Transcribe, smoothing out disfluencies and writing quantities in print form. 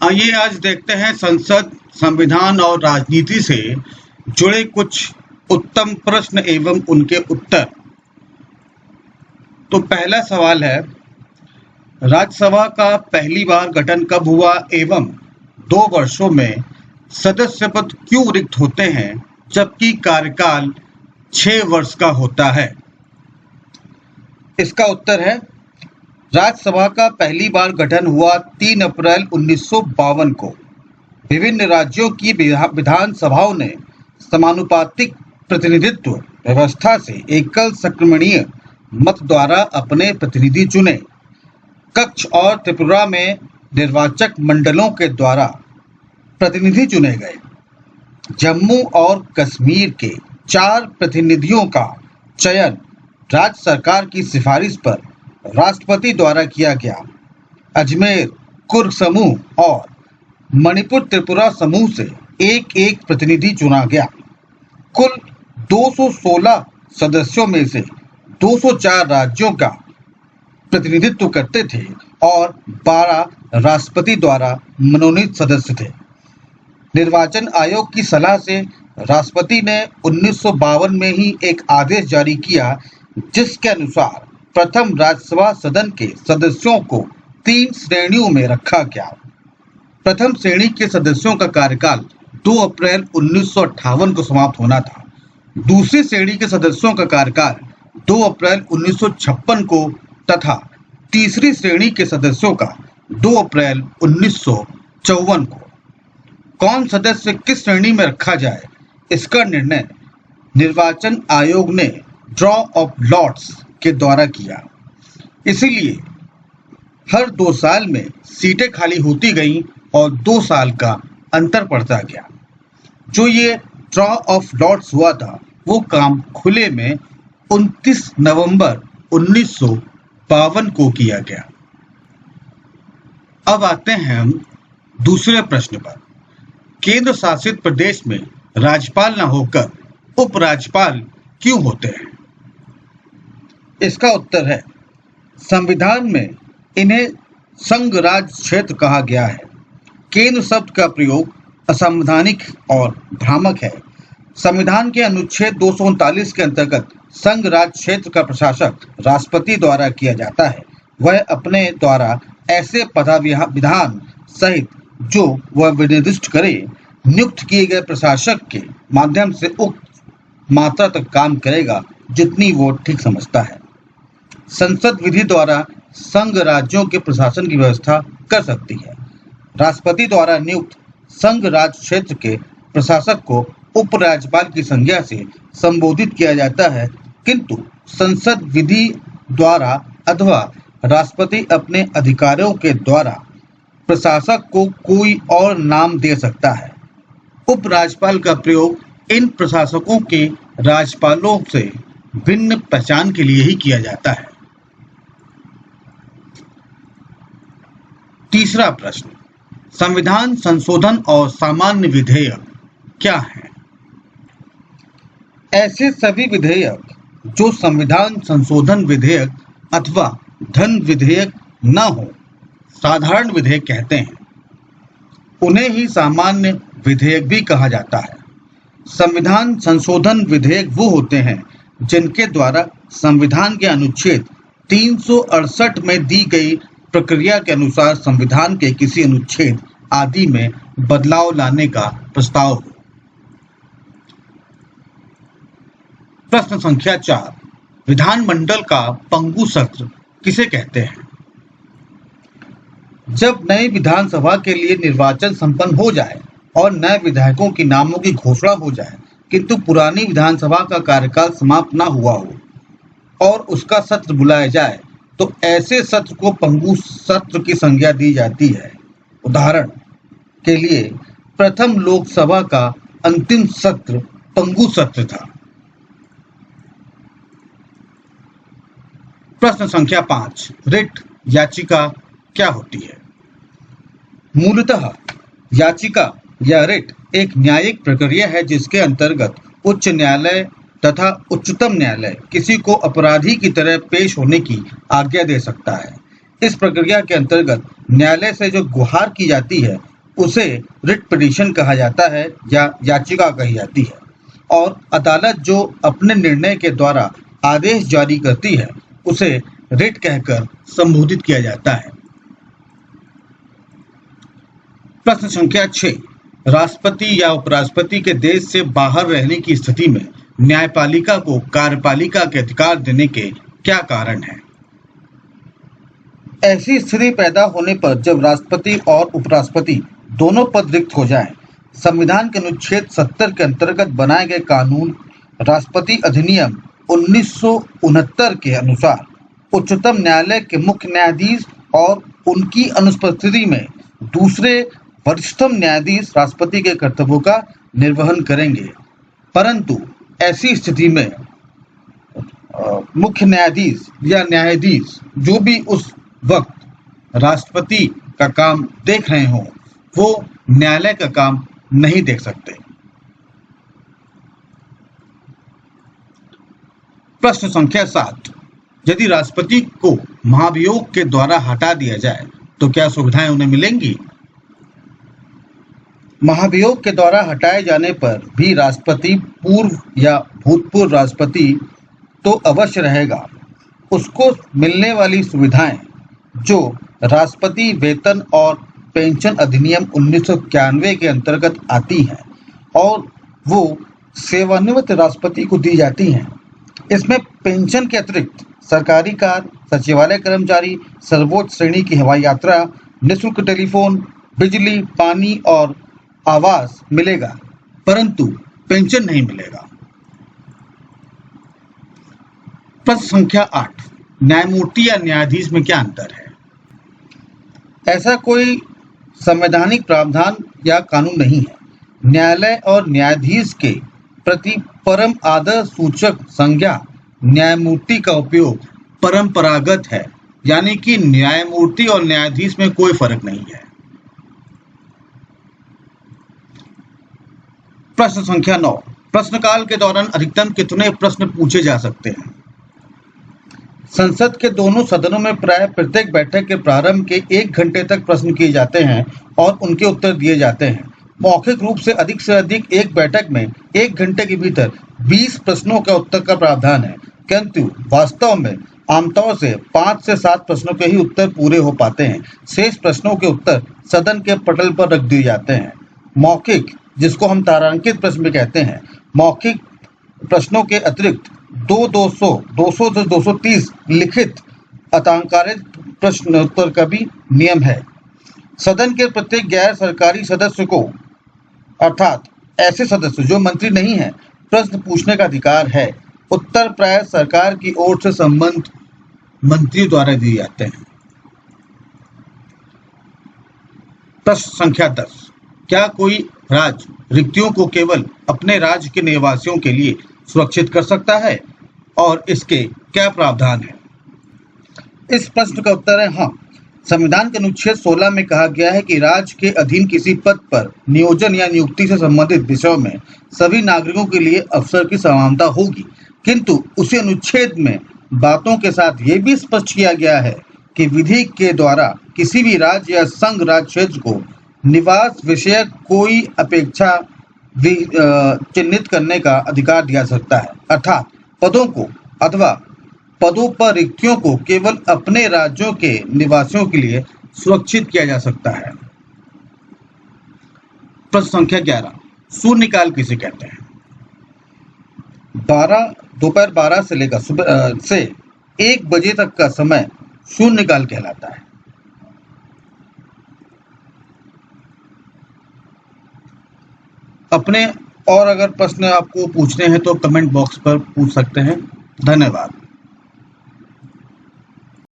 आइए आज देखते हैं संसद, संविधान और राजनीति से जुड़े कुछ उत्तम प्रश्न एवं उनके उत्तर। तो पहला सवाल है, राज्यसभा का पहली बार गठन कब हुआ एवं 2 वर्षों में सदस्य पद क्यों रिक्त होते हैं जबकि कार्यकाल 6 वर्ष का होता है? इसका उत्तर है, राज्यसभा का पहली बार गठन हुआ 3 अप्रैल 1952 को। विभिन्न राज्यों की विधानसभाओं ने समानुपातिक प्रतिनिधित्व व्यवस्था से एकल संक्रमणीय मत द्वारा अपने प्रतिनिधि चुने। कच्छ और त्रिपुरा में निर्वाचक मंडलों के द्वारा प्रतिनिधि चुने गए। जम्मू और कश्मीर के 4 प्रतिनिधियों का चयन राज्य सरकार की सिफारिश पर राष्ट्रपति द्वारा किया गया। अजमेर कुर्ग समूह और मणिपुर त्रिपुरा समूह से एक प्रतिनिधि चुना गया। कुल 216 सदस्यों में से 204 राज्यों का प्रतिनिधित्व करते थे और 12 राष्ट्रपति द्वारा मनोनीत सदस्य थे। निर्वाचन आयोग की सलाह से राष्ट्रपति ने 1952 में ही एक आदेश जारी किया जिसके अनुसार प्रथम राज्यसभा सदन के सदस्यों को 3 श्रेणियों में रखा गया। प्रथम श्रेणी के सदस्यों का कार्यकाल 2 अप्रैल 1958 को समाप्त होना था। दूसरी श्रेणी के सदस्यों का कार्यकाल 2 अप्रैल 1956 को तथा तीसरी श्रेणी के सदस्यों का 2 अप्रैल 1954 को। कौन सदस्य किस श्रेणी में रखा जाए, इसका निर्णय निर्वाचन आयोग ने ड्रॉ ऑफ लॉट्स के द्वारा किया। इसीलिए हर 2 साल में सीटें खाली होती गईं और 2 साल का अंतर पड़ता गया। जो ये ड्रॉ ऑफ लॉट्स हुआ था वो काम खुले में 29 नवंबर 1952 को किया गया। अब आते हैं हम दूसरे प्रश्न पर। केंद्र शासित प्रदेश में राज्यपाल न होकर उपराज्यपाल क्यों होते हैं? इसका उत्तर है, संविधान में इन्हें संघ राज्य क्षेत्र कहा गया है। केंद्र शब्द का प्रयोग असंवैधानिक और भ्रामक है। संविधान के अनुच्छेद 239 के अंतर्गत संघ राज्य क्षेत्र का प्रशासक राष्ट्रपति द्वारा किया जाता है। वह अपने द्वारा ऐसे पदाविधान सहित जो वह विनिर्दिष्ट करे नियुक्त किए गए प्रशासक के माध्यम से उक्त मात्रा तक काम करेगा जितनी वो ठीक समझता है। संसद विधि द्वारा संघ राज्यों के प्रशासन की व्यवस्था कर सकती है। राष्ट्रपति द्वारा नियुक्त संघ राज्य क्षेत्र के प्रशासक को उपराज्यपाल की संज्ञा से संबोधित किया जाता है, किंतु संसद विधि द्वारा अथवा राष्ट्रपति अपने अधिकारियों के द्वारा प्रशासक को कोई और नाम दे सकता है। उपराज्यपाल का प्रयोग इन प्रशासकों के राज्यपालों से भिन्न पहचान के लिए ही किया जाता है। तीसरा प्रश्न, संविधान संशोधन और सामान्य विधेयक क्या है? ऐसे सभी विधेयक जो संविधान संशोधन विधेयक अथवा धन विधेयक न हो, साधारण विधेयक कहते हैं। उन्हें ही सामान्य विधेयक भी कहा जाता है। संविधान संशोधन विधेयक वो होते हैं जिनके द्वारा संविधान के अनुच्छेद 368 में दी गई प्रक्रिया के अनुसार संविधान के किसी अनुच्छेद आदि में बदलाव लाने का प्रस्ताव हो। प्रश्न संख्या 4, विधानमंडल का पंगु सत्र किसे कहते हैं? जब नई विधानसभा के लिए निर्वाचन संपन्न हो जाए और नए विधायकों के नामों की घोषणा हो जाए किंतु पुरानी विधानसभा का कार्यकाल समाप्त न हुआ हो और उसका सत्र बुलाया जाए तो ऐसे सत्र को पंगु सत्र की संज्ञा दी जाती है। उदाहरण के लिए प्रथम लोकसभा का अंतिम सत्र पंगु सत्र था। प्रश्न संख्या 5, रिट याचिका क्या होती है? मूलतः याचिका या रिट एक न्यायिक प्रक्रिया है जिसके अंतर्गत उच्च न्यायालय तथा उच्चतम न्यायालय किसी को अपराधी की तरह पेश होने की आज्ञा दे सकता है। इस प्रक्रिया के अंतर्गत न्यायालय से जो गुहार की जाती है उसे रिट पिटीशन कहा जाता है या याचिका कही जाती है, और अदालत जो अपने निर्णय के द्वारा आदेश जारी करती है उसे रिट कहकर संबोधित किया जाता है। प्रश्न संख्या 6, राष्ट्रपति या उपराष्ट्रपति के देश से बाहर रहने की स्थिति में न्यायपालिका को कार्यपालिका के अधिकार देने के क्या कारण हैं? ऐसी स्थिति पैदा होने पर जब राष्ट्रपति और उपराष्ट्रपति दोनों पद रिक्त हो जाएं, संविधान के अनुच्छेद 70 के अंतर्गत बनाए गए कानून राष्ट्रपति अधिनियम 1969 के अनुसार उच्चतम न्यायालय के मुख्य न्यायाधीश और उनकी अनुपस्थिति में दूसरे वरिष्ठतम न्यायाधीश राष्ट्रपति के कर्तव्यों का निर्वहन करेंगे। परंतु ऐसी स्थिति में मुख्य न्यायाधीश या न्यायाधीश जो भी उस वक्त राष्ट्रपति का काम देख रहे हों, वो न्यायालय का काम नहीं देख सकते। प्रश्न संख्या 7, यदि राष्ट्रपति को महाभियोग के द्वारा हटा दिया जाए तो क्या सुविधाएं उन्हें मिलेंगी? महाभियोग के द्वारा हटाए जाने पर भी राष्ट्रपति पूर्व या भूतपूर्व राष्ट्रपति तो अवश्य रहेगा। उसको मिलने वाली सुविधाएं जो राष्ट्रपति वेतन और पेंशन अधिनियम 1991 के अंतर्गत आती हैं और वो सेवानिवृत्त राष्ट्रपति को दी जाती हैं। इसमें पेंशन के अतिरिक्त सरकारी कार, सचिवालय कर्मचारी, सर्वोच्च श्रेणी की हवाई यात्रा, निःशुल्क टेलीफोन, बिजली, पानी और आवास मिलेगा, परंतु पेंशन नहीं मिलेगा। प्रश्न संख्या 8, न्यायमूर्ति या न्यायाधीश में क्या अंतर है? ऐसा कोई संवैधानिक प्रावधान या कानून नहीं है। न्यायालय और न्यायाधीश के प्रति परम आदर सूचक संज्ञा न्यायमूर्ति का उपयोग परंपरागत है, यानी कि न्यायमूर्ति और न्यायाधीश में कोई फर्क नहीं है। प्रश्न संख्या 9, प्रश्नकाल के दौरान अधिकतम कितने प्रश्न पूछे जा सकते हैं? संसद के दोनों सदनों में प्राय प्रत्येक बैठक के प्रारंभ के 1 घंटे तक प्रश्न किए जाते हैं और उनके उत्तर दिए जाते हैं। मौखिक रूप से अधिक एक बैठक में 1 घंटे के भीतर 20 प्रश्नों का उत्तर का प्रावधान है, किंतु वास्तव में आमतौर से 5 से 7 प्रश्नों के ही उत्तर पूरे हो पाते हैं। शेष प्रश्नों के उत्तर सदन के पटल पर रख दिए जाते हैं। मौखिक, जिसको हम तारांकित प्रश्न भी कहते हैं, मौखिक प्रश्नों के अतिरिक्त 200 से 230 लिखित अतांकारित प्रश्नोत्तर का भी नियम है। सदन के प्रत्येक गैर सरकारी सदस्य को, अर्थात ऐसे सदस्य जो मंत्री नहीं हैं, प्रश्न पूछने का अधिकार है। उत्तर प्राय सरकार की ओर से संबंध मंत्री द्वारा दिए जाते हैं। प्रश्न संख्या 10, क्या कोई राज्य रिक्तियों को केवल अपने राज्य के निवासियों के लिए सुरक्षित कर सकता है और इसके क्या प्रावधान है? इस प्रश्न का उत्तर है हाँ। संविधान के अनुच्छेद 16 में कहा गया है कि राज्य के अधीन किसी पद पर नियोजन या नियुक्ति से संबंधित विषयों में सभी नागरिकों के लिए अवसर की समानता होगी, किंतु उसी अनुच्छेद में बातों के साथ ये भी स्पष्ट किया गया है कि विधि के द्वारा किसी भी राज्य या संघ राज्य क्षेत्र को निवास विषयक कोई अपेक्षा चिन्हित करने का अधिकार दिया सकता है, अर्थात पदों को अथवा पदों पर रिक्तियों को केवल अपने राज्यों के निवासियों के लिए सुरक्षित किया जा सकता है। प्रश्न संख्या 11, शून्यकाल किसे कहते हैं? दोपहर 12 से लेकर सुबह से 1 बजे तक का समय शून्यकाल कहलाता है। अपने और अगर प्रश्न आपको पूछने हैं तो कमेंट बॉक्स पर पूछ सकते हैं। धन्यवाद।